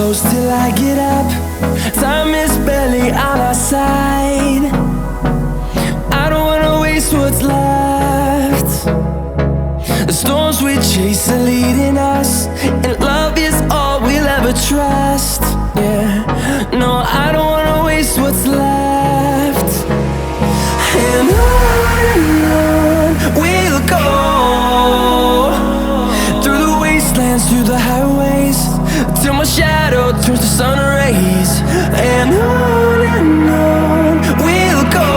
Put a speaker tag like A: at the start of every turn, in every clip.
A: close till I get up. Time is barely on our side. I don't wanna waste what's left. The storms we chase are leading us, and love is all we'll ever trust. Yeah, no, I don't wanna waste what's left. And on we'll go, through the wastelands, through the highways, till my shadow turns to sun rays. And on we'll go,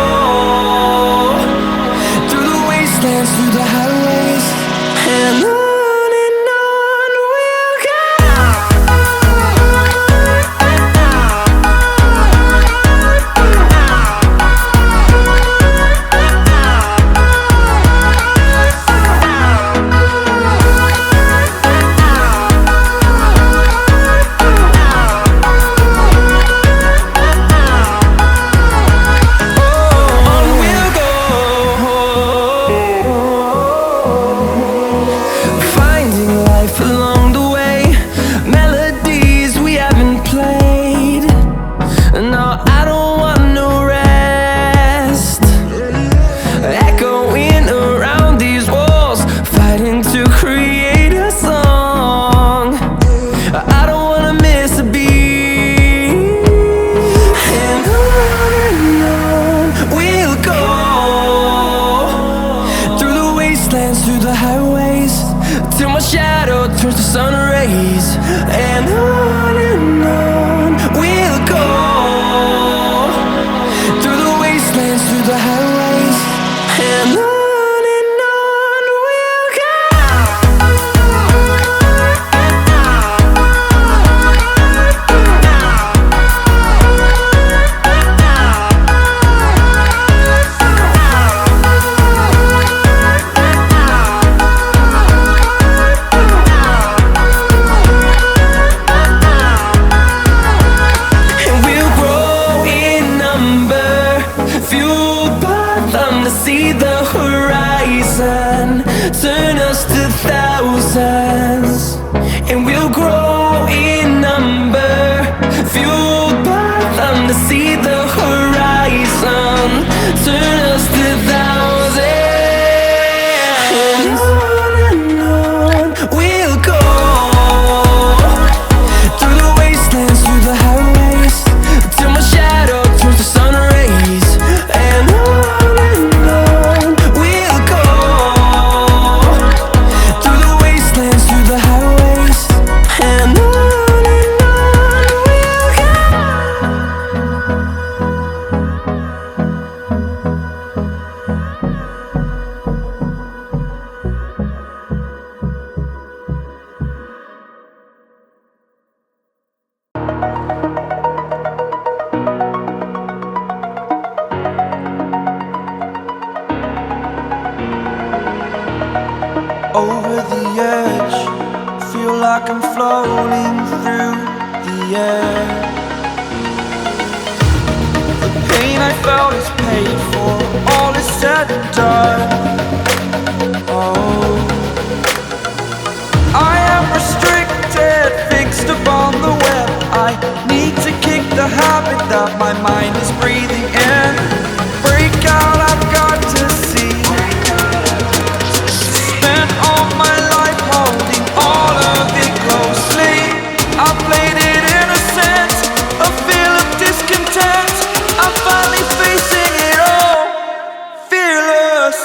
A: through the wastelands, through the highways, and on we'll go. Through the highways, till my shadow turns to sun rays. And on we'll go, through the wastelands, through the highways, and on we'll go. See the horizon, turn us to thousands, and we'll grow in number, fueled by them. To see the horizon, turn us to thousands, and on we'll go, through the wastelands, through the highways, till my shadow turns to sun rays. And
B: over the edge, feel like I'm floating through the air. The pain I felt is paid for, all is said and done. Oh, I am restricted, fixed upon the web. I need to kick the habit that my mind is breathing in. Break out, I've got to see. Spent all my life holding all of it closely. I played it innocent, a feel of discontent. I'm finally facing it all, fearless.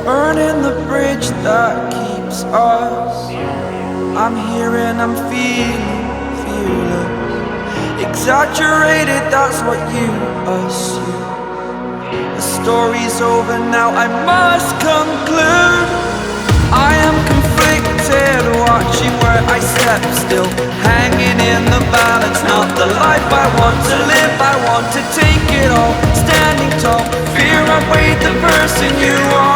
B: Burning the bridge that keeps us. I'm here and I'm feeling fearless. Exaggerated, that's what you assume. The story's over now, I must conclude. I am conflicted, watching where I step still, hanging in the balance. Not the life I want to live, I want to take it all, standing tall. Fear I weighed the person you are.